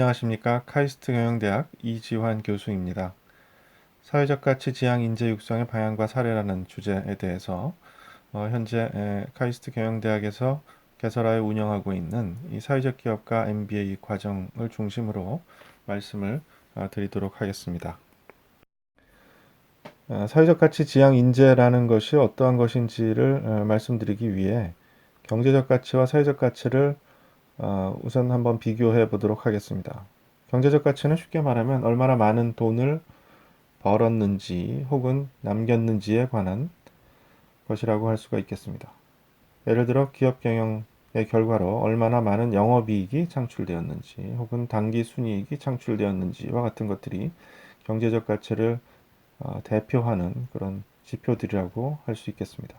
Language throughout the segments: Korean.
안녕하십니까. 카이스트 경영대학 이지환 교수입니다. 사회적 가치 지향 인재 육성의 방향과 사례라는 주제에 대해서 현재 카이스트 경영대학에서 개설하여 운영하고 있는 이 사회적 기업가 MBA 과정을 중심으로 말씀을 드리도록 하겠습니다. 사회적 가치 지향 인재라는 것이 어떠한 것인지를 말씀드리기 위해 경제적 가치와 사회적 가치를 우선 한번 비교해 보도록 하겠습니다. 경제적 가치는 쉽게 말하면 얼마나 많은 돈을 벌었는지 혹은 남겼는지에 관한 것이라고 할 수가 있겠습니다. 예를 들어 기업 경영의 결과로 얼마나 많은 영업이익이 창출되었는지 혹은 당기 순이익이 창출되었는지와 같은 것들이 경제적 가치를 대표하는 그런 지표들이라고 할 수 있겠습니다.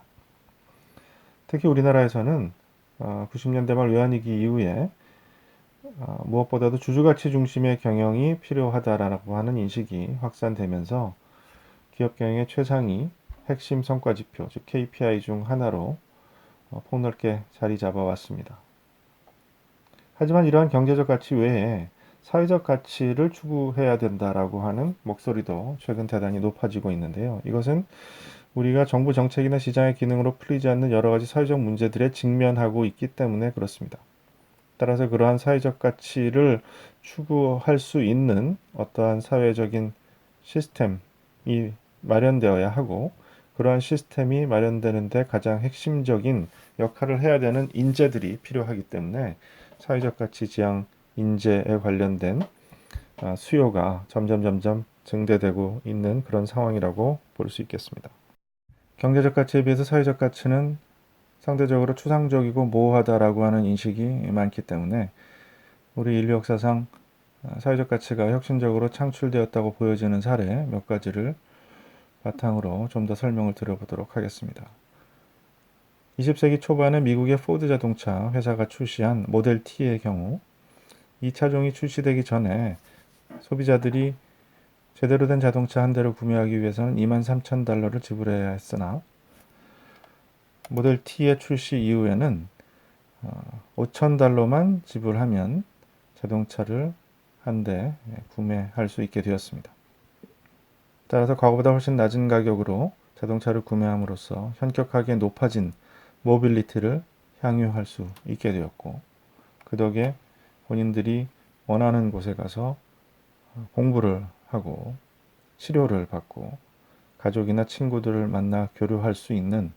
특히 우리나라에서는 90년대 말 외환위기 이후에 무엇보다도 주주가치 중심의 경영이 필요하다라고 하는 인식이 확산되면서 기업 경영의 최상위 핵심 성과지표, 즉 KPI 중 하나로 폭넓게 자리 잡아왔습니다. 하지만 이러한 경제적 가치 외에 사회적 가치를 추구해야 된다라고 하는 목소리도 최근 대단히 높아지고 있는데요. 이것은 우리가 정부 정책이나 시장의 기능으로 풀리지 않는 여러 가지 사회적 문제들에 직면하고 있기 때문에 그렇습니다. 따라서 그러한 사회적 가치를 추구할 수 있는 어떠한 사회적인 시스템이 마련되어야 하고, 그러한 시스템이 마련되는데 가장 핵심적인 역할을 해야 되는 인재들이 필요하기 때문에 사회적 가치 지향 인재에 관련된 수요가 점점 증대되고 있는 그런 상황이라고 볼 수 있겠습니다. 경제적 가치에 비해서 사회적 가치는 상대적으로 추상적이고 모호하다라고 하는 인식이 많기 때문에 우리 인류 역사상 사회적 가치가 혁신적으로 창출되었다고 보여지는 사례 몇 가지를 바탕으로 좀 더 설명을 드려보도록 하겠습니다. 20세기 초반에 미국의 포드 자동차 회사가 출시한 모델 T의 경우 이 차종이 출시되기 전에 소비자들이 제대로 된 자동차 한 대를 구매하기 위해서는 23,000달러를 지불해야 했으나 모델 T의 출시 이후에는 5,000달러만 지불하면 자동차를 한 대 구매할 수 있게 되었습니다. 따라서 과거보다 훨씬 낮은 가격으로 자동차를 구매함으로써 현격하게 높아진 모빌리티를 향유할 수 있게 되었고, 그 덕에 본인들이 원하는 곳에 가서 공부를 하고 치료를 받고 가족이나 친구들을 만나 교류할 수 있는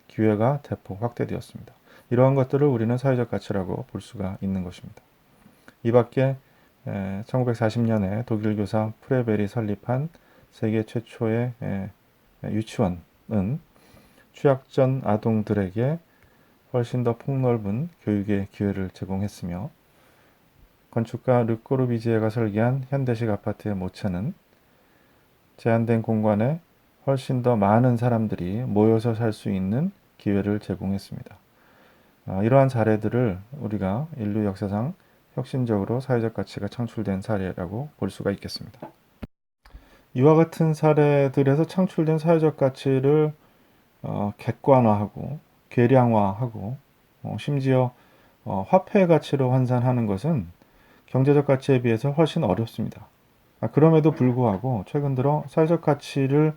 기회가 대폭 확대되었습니다. 이러한 것들을 우리는 사회적 가치라고 볼 수가 있는 것입니다. 이 밖에 1940년에 독일 교사 프레벨이 설립한 세계 최초의 유치원은 취약전 아동들에게 훨씬 더 폭넓은 교육의 기회를 제공했으며, 건축가 르꼬르비지에가 설계한 현대식 아파트의 모처는 제한된 공간에 훨씬 더 많은 사람들이 모여서 살 수 있는 기회를 제공했습니다. 이러한 사례들을 우리가 인류 역사상 혁신적으로 사회적 가치가 창출된 사례라고 볼 수가 있겠습니다. 이와 같은 사례들에서 창출된 사회적 가치를 객관화하고 계량화하고 심지어 화폐 가치로 환산하는 것은 경제적 가치에 비해서 훨씬 어렵습니다. 그럼에도 불구하고 최근 들어 사회적 가치를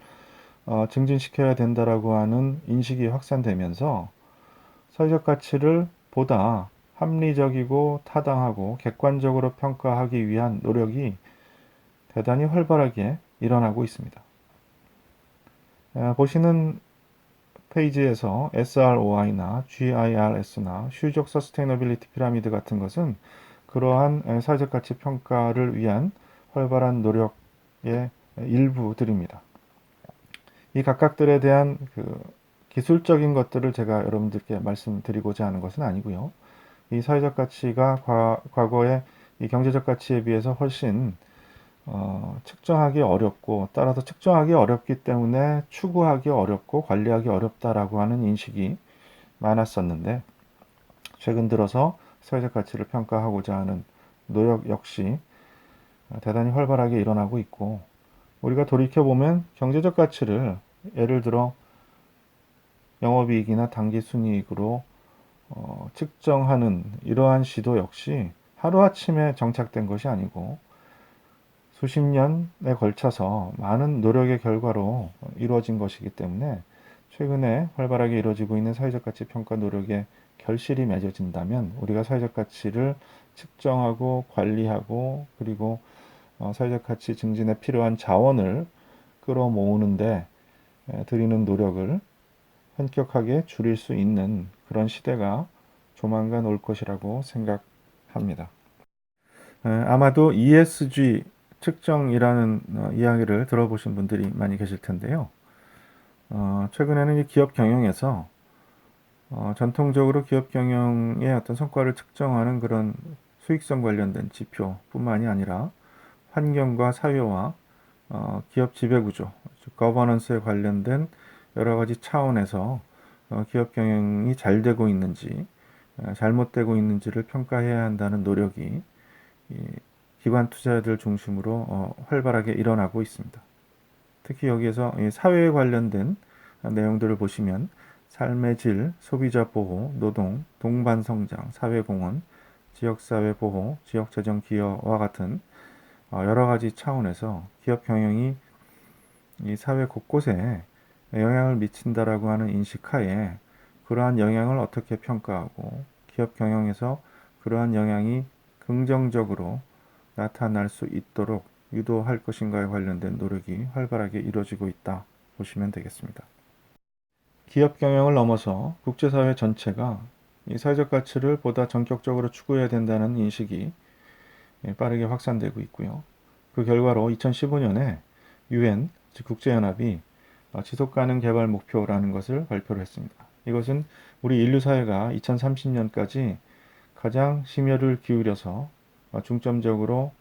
증진시켜야 된다라고 하는 인식이 확산되면서 사회적 가치를 보다 합리적이고 타당하고 객관적으로 평가하기 위한 노력이 대단히 활발하게 일어나고 있습니다. 보시는 페이지에서 SROI나 GIRS나 휴족 서스테이너빌리티 피라미드 같은 것은 그러한 사회적 가치 평가를 위한 활발한 노력의 일부들입니다. 이 각각들에 대한 기술적인 것들을 제가 여러분들께 말씀드리고자 하는 것은 아니고요. 이 사회적 가치가 과거의 이 경제적 가치에 비해서 훨씬 측정하기 어렵고, 따라서 측정하기 어렵기 때문에 추구하기 어렵고 관리하기 어렵다라고 하는 인식이 많았었는데, 최근 들어서 사회적 가치를 평가하고자 하는 노력 역시 대단히 활발하게 일어나고 있고, 우리가 돌이켜보면 경제적 가치를 예를 들어 영업이익이나 당기순이익으로 측정하는 이러한 시도 역시 하루아침에 정착된 것이 아니고 수십 년에 걸쳐서 많은 노력의 결과로 이루어진 것이기 때문에 최근에 활발하게 이루어지고 있는 사회적 가치 평가 노력의 결실이 맺어진다면 우리가 사회적 가치를 측정하고 관리하고 그리고 사회적 가치 증진에 필요한 자원을 끌어모으는데 드리는 노력을 현격하게 줄일 수 있는 그런 시대가 조만간 올 것이라고 생각합니다. 아마도 ESG 측정이라는 이야기를 들어보신 분들이 많이 계실 텐데요. 최근에는 이 기업 경영에서 전통적으로 기업 경영의 어떤 성과를 측정하는 그런 수익성 관련된 지표뿐만이 아니라 환경과 사회와 기업 지배구조, 즉 거버넌스에 관련된 여러 가지 차원에서 기업 경영이 잘 되고 있는지 잘못되고 있는지를 평가해야 한다는 노력이 기관 투자자들 중심으로 활발하게 일어나고 있습니다. 특히 여기에서 사회에 관련된 내용들을 보시면 삶의 질, 소비자 보호, 노동, 동반 성장, 사회공헌, 지역사회 보호, 지역재정 기여와 같은 여러 가지 차원에서 기업 경영이 이 사회 곳곳에 영향을 미친다라고 하는 인식하에 그러한 영향을 어떻게 평가하고 기업 경영에서 그러한 영향이 긍정적으로 나타날 수 있도록 유도할 것인가에 관련된 노력이 활발하게 이루어지고 있다 보시면 되겠습니다. 기업 경영을 넘어서 국제사회 전체가 이 사회적 가치를 보다 전격적으로 추구해야 된다는 인식이 빠르게 확산되고 있고요. 그 결과로 2015년에 UN, 즉 국제연합이 지속가능 개발 목표라는 것을 발표를 했습니다. 이것은 우리 인류 사회가 2030년까지 가장 심혈을 기울여서 중점적으로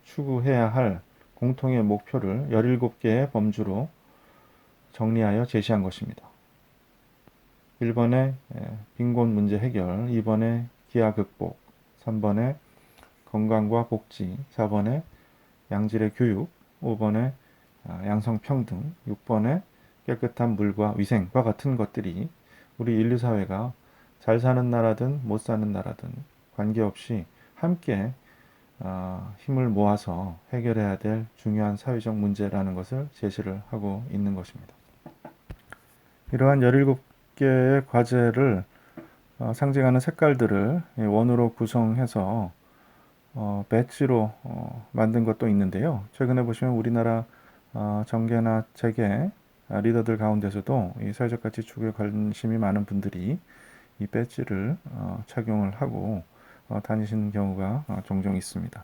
추구해야 할 공통의 목표를 17개의 범주로 정리하여 제시한 것입니다. 1번에 빈곤 문제 해결, 2번에 기아 극복, 3번에 건강과 복지, 4번에 양질의 교육, 5번에 양성평등, 6번에 깨끗한 물과 위생과 같은 것들이 우리 인류 사회가 잘 사는 나라든 못 사는 나라든 관계없이 함께 힘을 모아서 해결해야 될 중요한 사회적 문제라는 것을 제시를 하고 있는 것입니다. 이러한 17개의 과제를 상징하는 색깔들을 원으로 구성해서 배지로 만든 것도 있는데요. 최근에 보시면 우리나라 정계나 재계 리더들 가운데서도 이 사회적 가치 추구에 관심이 많은 분들이 이 배지를 착용을 하고 다니시는 경우가 종종 있습니다.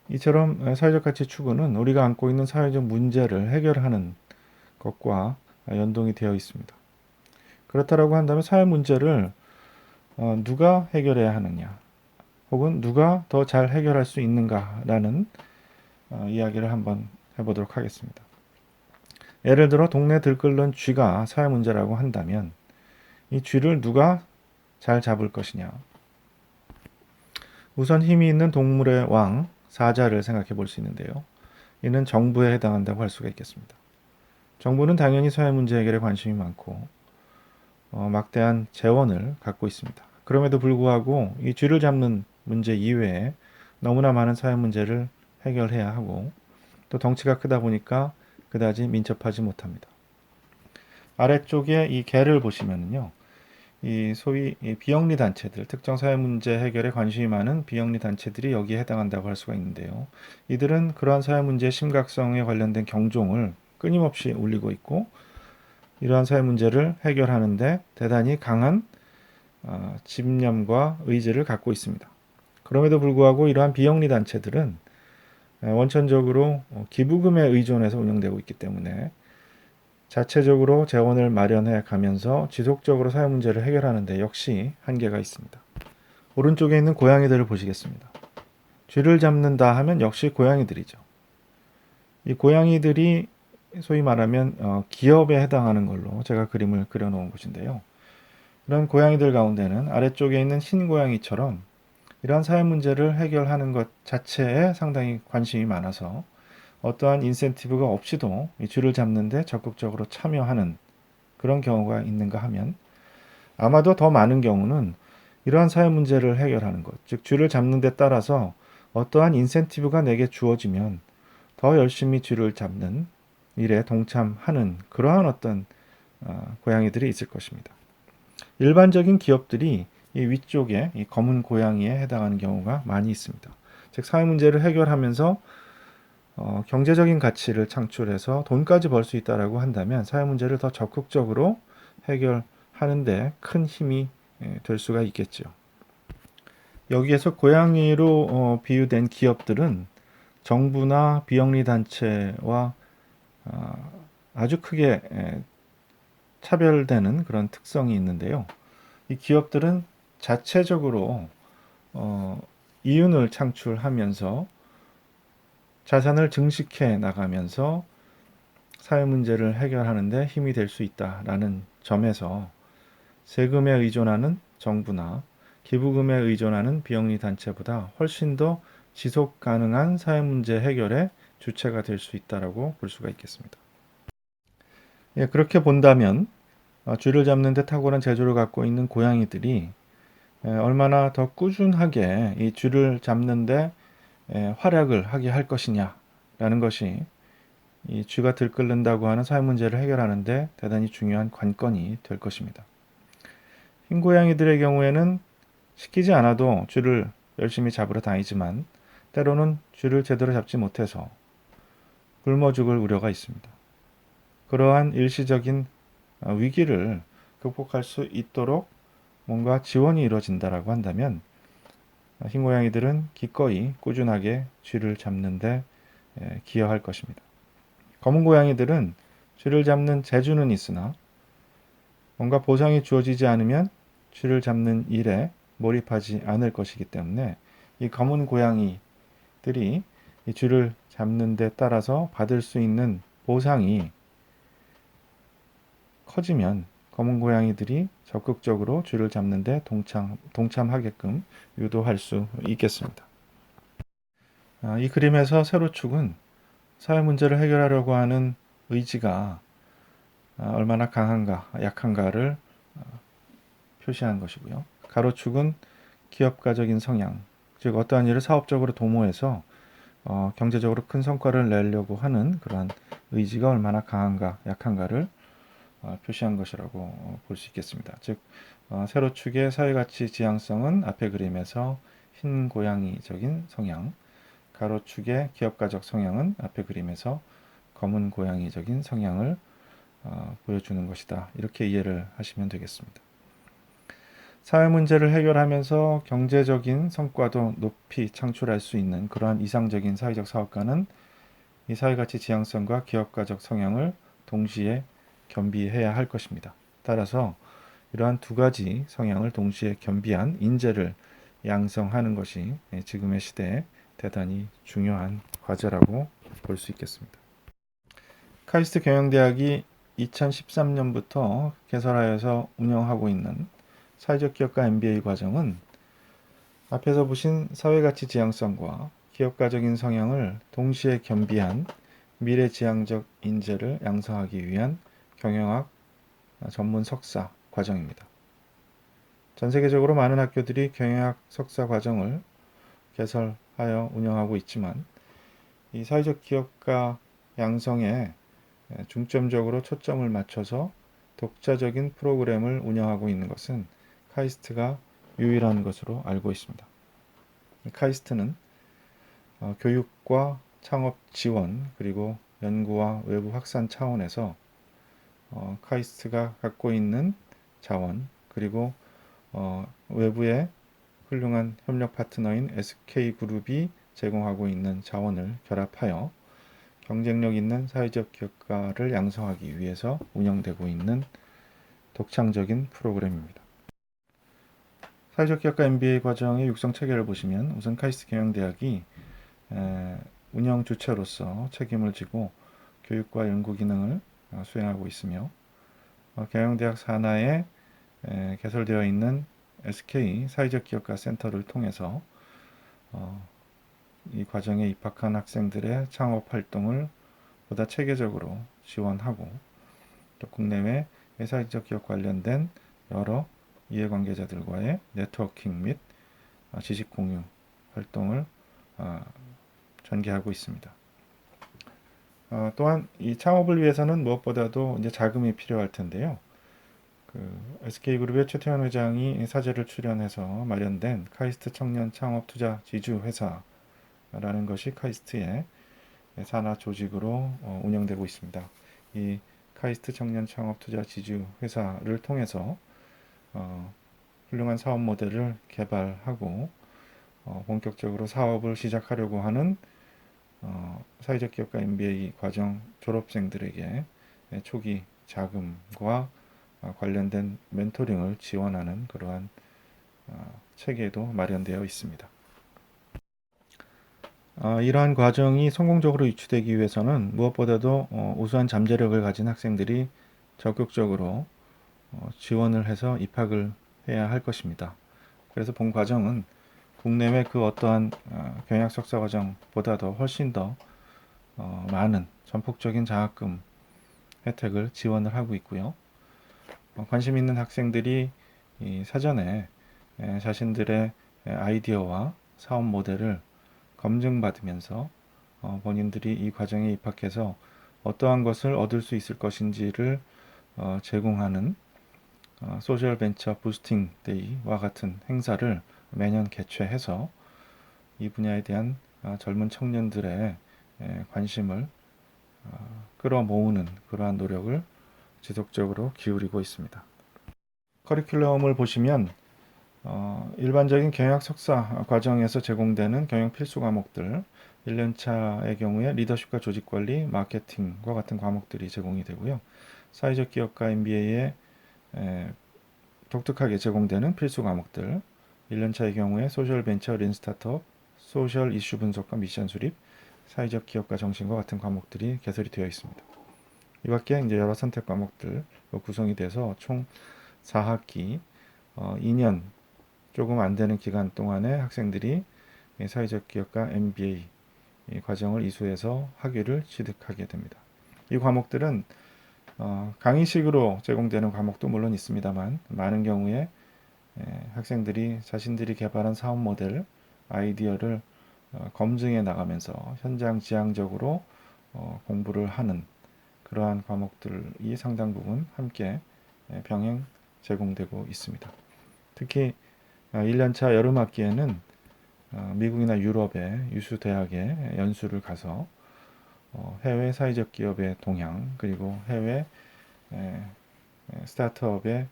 이처럼 사회적 가치 추구는 우리가 안고 있는 사회적 문제를 해결하는 것과 연동이 되어 있습니다. 그렇다고 한다면 사회 문제를 누가 해결해야 하느냐 혹은 누가 더 잘 해결할 수 있는가라는 이야기를 한번 해보도록 하겠습니다. 예를 들어 동네 들끓는 쥐가 사회 문제라고 한다면 이 쥐를 누가 잘 잡을 것이냐. 우선 힘이 있는 동물의 왕, 사자를 생각해 볼 수 있는데요. 이는 정부에 해당한다고 할 수가 있겠습니다. 정부는 당연히 사회 문제 해결에 관심이 많고 막대한 재원을 갖고 있습니다. 그럼에도 불구하고 이 쥐를 잡는 문제 이외에 너무나 많은 사회 문제를 해결해야 하고 또 덩치가 크다 보니까 그다지 민첩하지 못합니다. 아래쪽에 이 개를 보시면요. 이 소위 비영리 단체들, 특정 사회 문제 해결에 관심이 많은 비영리 단체들이 여기에 해당한다고 할 수가 있는데요. 이들은 그러한 사회 문제의 심각성에 관련된 경종을 끊임없이 울리고 있고 이러한 사회 문제를 해결하는데 대단히 강한 집념과 의지를 갖고 있습니다. 그럼에도 불구하고 이러한 비영리 단체들은 원천적으로 기부금에 의존해서 운영되고 있기 때문에 자체적으로 재원을 마련해 가면서 지속적으로 사회 문제를 해결하는 데 역시 한계가 있습니다. 오른쪽에 있는 고양이들을 보시겠습니다. 쥐를 잡는다 하면 역시 고양이들이죠. 이 고양이들이 소위 말하면 기업에 해당하는 걸로 제가 그림을 그려놓은 곳인데요. 이런 고양이들 가운데는 아래쪽에 있는 흰 고양이처럼 이러한 사회 문제를 해결하는 것 자체에 상당히 관심이 많아서 어떠한 인센티브가 없이도 이 쥐를 잡는 데 적극적으로 참여하는 그런 경우가 있는가 하면 아마도 더 많은 경우는 이러한 사회 문제를 해결하는 것, 즉 쥐를 잡는 데 따라서 어떠한 인센티브가 내게 주어지면 더 열심히 쥐를 잡는 일에 동참하는 그러한 어떤 고양이들이 있을 것입니다. 일반적인 기업들이 이 위쪽에 이 검은 고양이에 해당하는 경우가 많이 있습니다. 즉 사회 문제를 해결하면서 경제적인 가치를 창출해서 돈까지 벌 수 있다라고 한다면 사회 문제를 더 적극적으로 해결하는데 큰 힘이 될 수가 있겠죠. 여기에서 고양이로 비유된 기업들은 정부나 비영리 단체와 아주 크게 차별되는 그런 특성이 있는데요. 이 기업들은 자체적으로 이윤을 창출하면서 자산을 증식해 나가면서 사회 문제를 해결하는 데 힘이 될 수 있다라는 점에서 세금에 의존하는 정부나 기부금에 의존하는 비영리 단체보다 훨씬 더 지속 가능한 사회 문제 해결의 주체가 될 수 있다라고 볼 수가 있겠습니다. 예, 그렇게 본다면 쥐를 잡는 데 탁월한 재주를 갖고 있는 고양이들이 얼마나 더 꾸준하게 이 쥐를 잡는 데 활약을 하게 할 것이냐라는 것이 이 쥐가 들끓는다고 하는 사회 문제를 해결하는 데 대단히 중요한 관건이 될 것입니다. 흰 고양이들의 경우에는 시키지 않아도 쥐를 열심히 잡으러 다니지만 때로는 쥐를 제대로 잡지 못해서 굶어 죽을 우려가 있습니다. 그러한 일시적인 위기를 극복할 수 있도록 뭔가 지원이 이루어진다라고 한다면 흰 고양이들은 기꺼이 꾸준하게 쥐를 잡는데 기여할 것입니다. 검은 고양이들은 쥐를 잡는 재주는 있으나 뭔가 보상이 주어지지 않으면 쥐를 잡는 일에 몰입하지 않을 것이기 때문에 이 검은 고양이들이 이 쥐를 잡는 데 따라서 받을 수 있는 보상이 커지면 검은 고양이들이 적극적으로 쥐를 잡는 데 동참하게끔 유도할 수 있겠습니다. 이 그림에서 세로축은 사회 문제를 해결하려고 하는 의지가 얼마나 강한가, 약한가를 표시한 것이고요. 가로축은 기업가적인 성향, 즉 어떠한 일을 사업적으로 도모해서 경제적으로 큰 성과를 내려고 하는 그러한 의지가 얼마나 강한가, 약한가를 표시한 것이라고 볼 수 있겠습니다. 즉 세로축의 사회가치 지향성은 앞의 그림에서 흰 고양이적인 성향, 가로축의 기업가적 성향은 앞의 그림에서 검은 고양이적인 성향을 보여주는 것이다. 이렇게 이해를 하시면 되겠습니다. 사회 문제를 해결하면서 경제적인 성과도 높이 창출할 수 있는 그러한 이상적인 사회적 사업가는 이 사회가치 지향성과 기업가적 성향을 동시에 겸비해야 할 것입니다. 따라서 이러한 두 가지 성향을 동시에 겸비한 인재를 양성하는 것이 지금의 시대에 대단히 중요한 과제라고 볼 수 있겠습니다. 카이스트 경영대학이 2013년부터 개설하여서 운영하고 있는 사회적 기업가 MBA 과정은 앞에서 보신 사회가치 지향성과 기업가적인 성향을 동시에 겸비한 미래지향적 인재를 양성하기 위한 경영학 전문 석사 과정입니다. 전 세계적으로 많은 학교들이 경영학 석사 과정을 개설하여 운영하고 있지만 이 사회적 기업가 양성에 중점적으로 초점을 맞춰서 독자적인 프로그램을 운영하고 있는 것은 카이스트가 유일한 것으로 알고 있습니다. 카이스트는 교육과 창업 지원 그리고 연구와 외부 확산 차원에서 카이스트가 갖고 있는 자원 그리고 외부의 훌륭한 협력 파트너인 SK그룹이 제공하고 있는 자원을 결합하여 경쟁력 있는 사회적 기업가를 양성하기 위해서 운영되고 있는 독창적인 프로그램입니다. 사회적 기업가 MBA 과정의 육성 체계를 보시면 우선 카이스트 경영대학이 운영 주체로서 책임을 지고 교육과 연구 기능을 수행하고 있으며 경영대학 산하에 개설되어 있는 SK 사회적 기업가 센터를 통해서 이 과정에 입학한 학생들의 창업 활동을 보다 체계적으로 지원하고 또 국내외 사회적 기업 관련된 여러 이해관계자들과의 네트워킹 및 지식 공유 활동을 전개하고 있습니다. 또한 이 창업을 위해서는 무엇보다도 이제 자금이 필요할 텐데요. SK그룹의 최태원 회장이 사재를 출연해서 마련된 카이스트 청년 창업 투자 지주 회사라는 것이 카이스트의 산하 조직으로 운영되고 있습니다. 이 카이스트 청년 창업 투자 지주 회사를 통해서 훌륭한 사업 모델을 개발하고 본격적으로 사업을 시작하려고 하는 사회적 기업가 MBA 과정 졸업생들에게 초기 자금과 관련된 멘토링을 지원하는 그러한 체계도 마련되어 있습니다. 이러한 과정이 성공적으로 유치되기 위해서는 무엇보다도 우수한 잠재력을 가진 학생들이 적극적으로 지원을 해서 입학을 해야 할 것입니다. 그래서 본 과정은 국내외 그 어떠한 경영 석사 과정보다도 훨씬 더 많은 전폭적인 장학금 혜택을 지원을 하고 있고요. 관심 있는 학생들이 사전에 자신들의 아이디어와 사업 모델을 검증받으면서 본인들이 이 과정에 입학해서 어떠한 것을 얻을 수 있을 것인지를 제공하는 소셜 벤처 부스팅 데이와 같은 행사를 매년 개최해서 이 분야에 대한 젊은 청년들의 관심을 끌어모으는 그러한 노력을 지속적으로 기울이고 있습니다. 커리큘럼을 보시면 일반적인 경영 석사 과정에서 제공되는 경영 필수 과목들 1년차의 경우에 리더십과 조직관리, 마케팅과 같은 과목들이 제공이 되고요. 사회적 기업가 MBA에 독특하게 제공되는 필수 과목들 1년차의 경우에 소셜 벤처, 린 스타트업, 소셜 이슈 분석과 미션 수립, 사회적 기업가 정신과 같은 과목들이 개설이 되어 있습니다. 이 밖에 이제 여러 선택 과목들 구성이 돼서 총 4학기 2년 조금 안 되는 기간 동안에 학생들이 사회적 기업가 MBA 과정을 이수해서 학위를 취득하게 됩니다. 이 과목들은 강의식으로 제공되는 과목도 물론 있습니다만 많은 경우에 학생들이 자신들이 개발한 사업 모델, 아이디어를 검증해 나가면서 현장 지향적으로 공부를 하는 그러한 과목들이 상당 부분 함께 병행 제공되고 있습니다. 특히 1년차 여름 학기에는 미국이나 유럽의 유수 대학에 연수를 가서 해외 사회적 기업의 동향 그리고 해외 스타트업의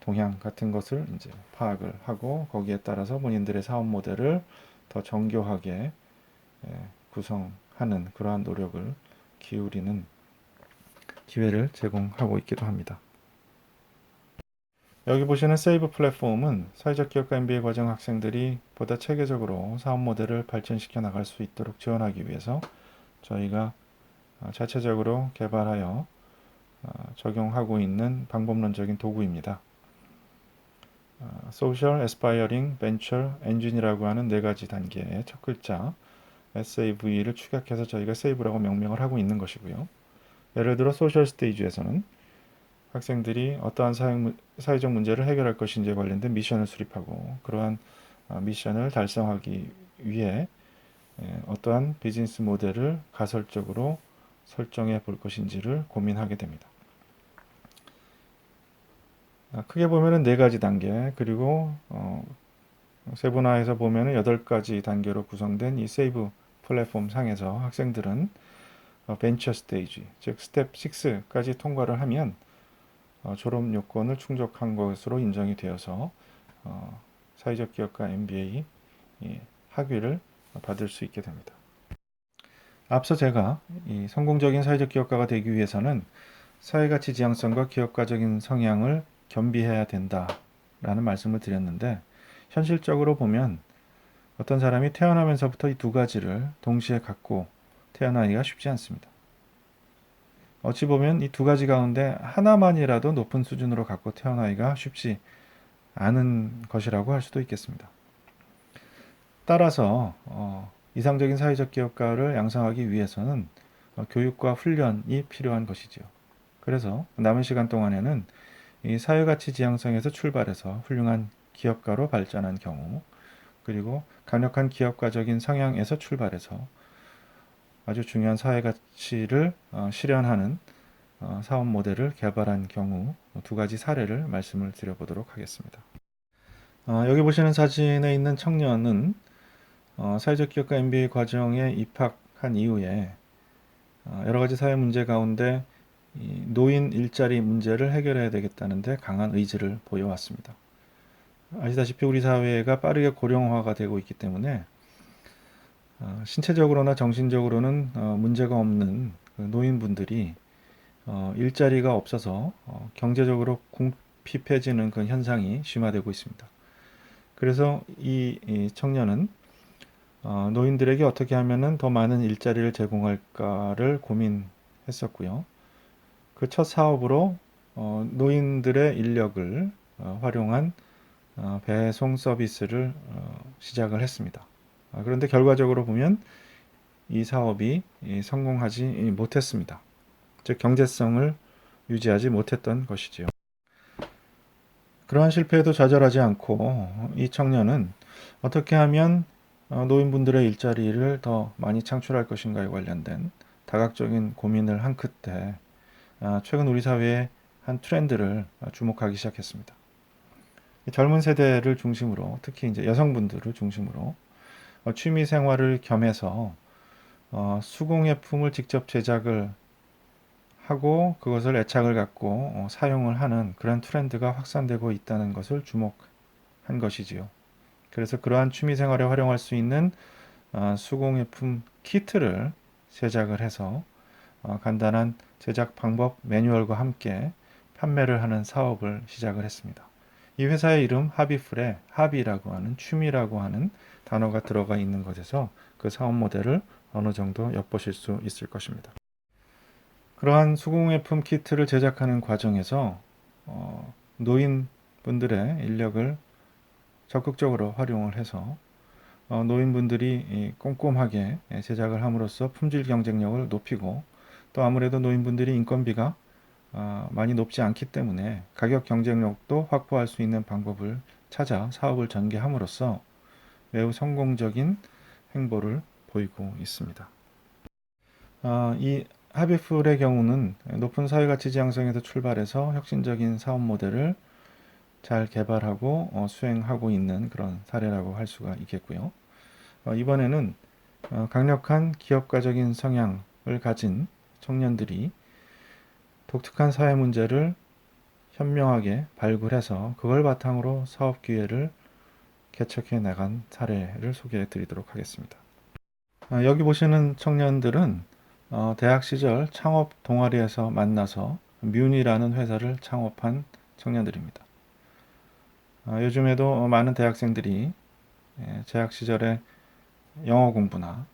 동향 같은 것을 이제 파악을 하고 거기에 따라서 본인들의 사업 모델을 더 정교하게 구성하는 그러한 노력을 기울이는 기회를 제공하고 있기도 합니다. 여기 보시는 세이브 플랫폼은 사회적 기업가 MBA 과정 학생들이 보다 체계적으로 사업 모델을 발전시켜 나갈 수 있도록 지원하기 위해서 저희가 자체적으로 개발하여 적용하고 있는 방법론적인 도구입니다. Social, Aspiring, Venture, Engine이라고 하는 네 가지 단계의 첫 글자 SAV를 축약해서 저희가 세이브라고 명명을 하고 있는 것이고요. 예를 들어 소셜 스테이지에서는 학생들이 어떠한 사회적 문제를 해결할 것인지에 관련된 미션을 수립하고 그러한 미션을 달성하기 위해 어떠한 비즈니스 모델을 가설적으로 설정해 볼 것인지를 고민하게 됩니다. 크게 보면은 네 가지 단계 그리고 세분화해서 보면은 8가지 단계로 구성된 이 세이브 플랫폼 상에서 학생들은 벤처 스테이지 즉 스텝 6까지 통과를 하면 졸업 요건을 충족한 것으로 인정이 되어서 사회적 기업가 MBA 학위를 받을 수 있게 됩니다. 앞서 제가 이 성공적인 사회적 기업가가 되기 위해서는 사회가치 지향성과 기업가적인 성향을 겸비해야 된다라는 말씀을 드렸는데 현실적으로 보면 어떤 사람이 태어나면서부터 이 두 가지를 동시에 갖고 태어나기가 쉽지 않습니다. 어찌 보면 이 두 가지 가운데 하나만이라도 높은 수준으로 갖고 태어나기가 쉽지 않은 것이라고 할 수도 있겠습니다. 따라서 이상적인 사회적 기업가를 양성하기 위해서는 교육과 훈련이 필요한 것이지요. 그래서 남은 시간 동안에는 이 사회가치 지향성에서 출발해서 훌륭한 기업가로 발전한 경우, 그리고 강력한 기업가적인 성향에서 출발해서 아주 중요한 사회가치를 실현하는 사업 모델을 개발한 경우 두 가지 사례를 말씀을 드려보도록 하겠습니다. 여기 보시는 사진에 있는 청년은 사회적 기업가 MBA 과정에 입학한 이후에 여러 가지 사회 문제 가운데 노인 일자리 문제를 해결해야 되겠다는데 강한 의지를 보여왔습니다. 아시다시피 우리 사회가 빠르게 고령화가 되고 있기 때문에 신체적으로나 정신적으로는 문제가 없는 노인분들이 일자리가 없어서 경제적으로 궁핍해지는 그런 현상이 심화되고 있습니다. 그래서 이 청년은 노인들에게 어떻게 하면 더 많은 일자리를 제공할까를 고민했었고요. 그 첫 사업으로 노인들의 인력을 활용한 배송 서비스를 시작을 했습니다. 그런데 결과적으로 보면 이 사업이 성공하지 못했습니다. 즉 경제성을 유지하지 못했던 것이지요. 그러한 실패에도 좌절하지 않고 이 청년은 어떻게 하면 노인분들의 일자리를 더 많이 창출할 것인가에 관련된 다각적인 고민을 한 끝에 최근 우리 사회의 한 트렌드를 주목하기 시작했습니다. 젊은 세대를 중심으로, 특히 이제 여성분들을 중심으로 취미 생활을 겸해서 수공예품을 직접 제작을 하고 그것을 애착을 갖고 사용을 하는 그런 트렌드가 확산되고 있다는 것을 주목한 것이지요. 그래서 그러한 취미 생활에 활용할 수 있는 수공예품 키트를 제작을 해서 간단한 제작 방법 매뉴얼과 함께 판매를 하는 사업을 시작을 했습니다. 이 회사의 이름 하비풀에 하비라고 하는 취미라고 하는 단어가 들어가 있는 것에서 그 사업 모델을 어느 정도 엿보실 수 있을 것입니다. 그러한 수공예품 키트를 제작하는 과정에서 노인분들의 인력을 적극적으로 활용을 해서 노인분들이 꼼꼼하게 제작을 함으로써 품질 경쟁력을 높이고 또 아무래도 노인분들이 인건비가 많이 높지 않기 때문에 가격 경쟁력도 확보할 수 있는 방법을 찾아 사업을 전개함으로써 매우 성공적인 행보를 보이고 있습니다. 이 하비풀의 경우는 높은 사회가치 지향성에서 출발해서 혁신적인 사업 모델을 잘 개발하고 수행하고 있는 그런 사례라고 할 수가 있겠고요. 이번에는 강력한 기업가적인 성향을 가진 청년들이 독특한 사회 문제를 현명하게 발굴해서 그걸 바탕으로 사업 기회를 개척해 나간 사례를 소개해 드리도록 하겠습니다. 여기 보시는 청년들은 대학 시절 창업 동아리에서 만나서 뮨이라는 회사를 창업한 청년들입니다. 요즘에도 많은 대학생들이 재학 시절에 영어 공부나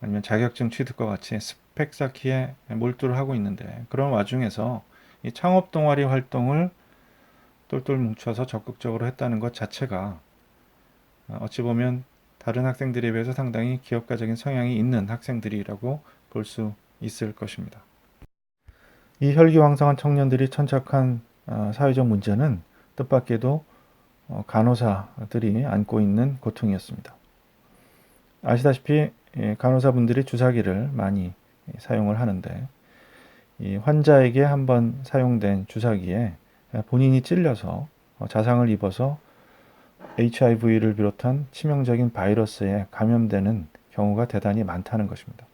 아니면 자격증 취득과 같이 스펙 쌓기에 몰두를 하고 있는데 그런 와중에서 이 창업 동아리 활동을 똘똘 뭉쳐서 적극적으로 했다는 것 자체가 어찌 보면 다른 학생들에 비해서 상당히 기업가적인 성향이 있는 학생들이라고 볼 수 있을 것입니다. 이 혈기왕성한 청년들이 천착한 사회적 문제는 뜻밖에도 간호사들이 안고 있는 고통이었습니다. 아시다시피 간호사분들이 주사기를 많이 사용을 하는데 이 환자에게 한번 사용된 주사기에 본인이 찔려서 자상을 입어서 HIV를 비롯한 치명적인 바이러스에 감염되는 경우가 대단히 많다는 것입니다.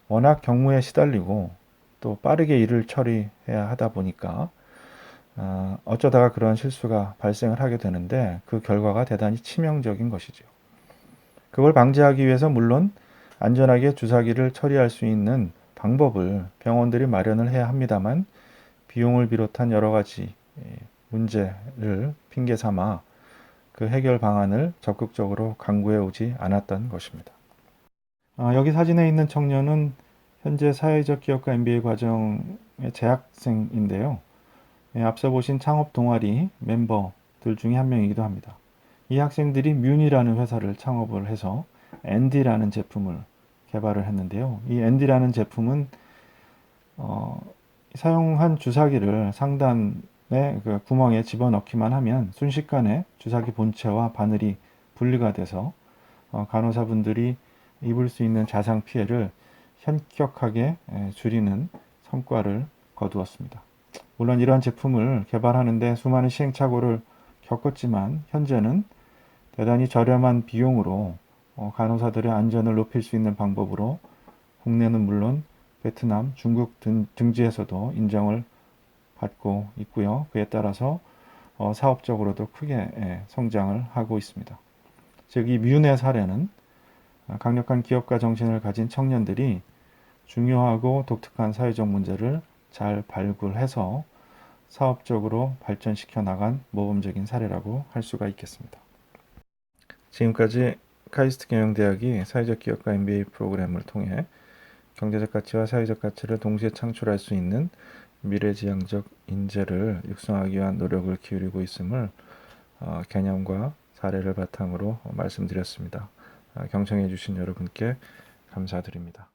워낙 경무에 시달리고 또 빠르게 일을 처리해야 하다 보니까 어쩌다가 그런 실수가 발생을 하게 되는데 그 결과가 대단히 치명적인 것이죠. 그걸 방지하기 위해서 물론 안전하게 주사기를 처리할 수 있는 방법을 병원들이 마련을 해야 합니다만 비용을 비롯한 여러 가지 문제를 핑계 삼아 그 해결 방안을 적극적으로 강구해 오지 않았던 것입니다. 여기 사진에 있는 청년은 현재 사회적 기업가 MBA 과정의 재학생인데요. 앞서 보신 창업 동아리 멤버들 중에 한 명이기도 합니다. 이 학생들이 뮨이라는 회사를 창업을 해서 앤디라는 제품을 개발을 했는데요. 이 앤디라는 제품은 사용한 주사기를 상단 그 구멍에 집어넣기만 하면 순식간에 주사기 본체와 바늘이 분리가 돼서 간호사분들이 입을 수 있는 자상 피해를 현격하게 줄이는 성과를 거두었습니다. 물론 이러한 제품을 개발하는데 수많은 시행착오를 겪었지만 현재는 대단히 저렴한 비용으로 간호사들의 안전을 높일 수 있는 방법으로 국내는 물론 베트남, 중국 등지에서도 인정을 받고 있고요. 그에 따라서 사업적으로도 크게 성장을 하고 있습니다. 즉, 이 뮌의 사례는 강력한 기업가 정신을 가진 청년들이 중요하고 독특한 사회적 문제를 잘 발굴해서 사업적으로 발전시켜 나간 모범적인 사례라고 할 수가 있겠습니다. 지금까지 카이스트 경영대학이 사회적 기업가 MBA 프로그램을 통해 경제적 가치와 사회적 가치를 동시에 창출할 수 있는 미래지향적 인재를 육성하기 위한 노력을 기울이고 있음을 개념과 사례를 바탕으로 말씀드렸습니다. 경청해 주신 여러분께 감사드립니다.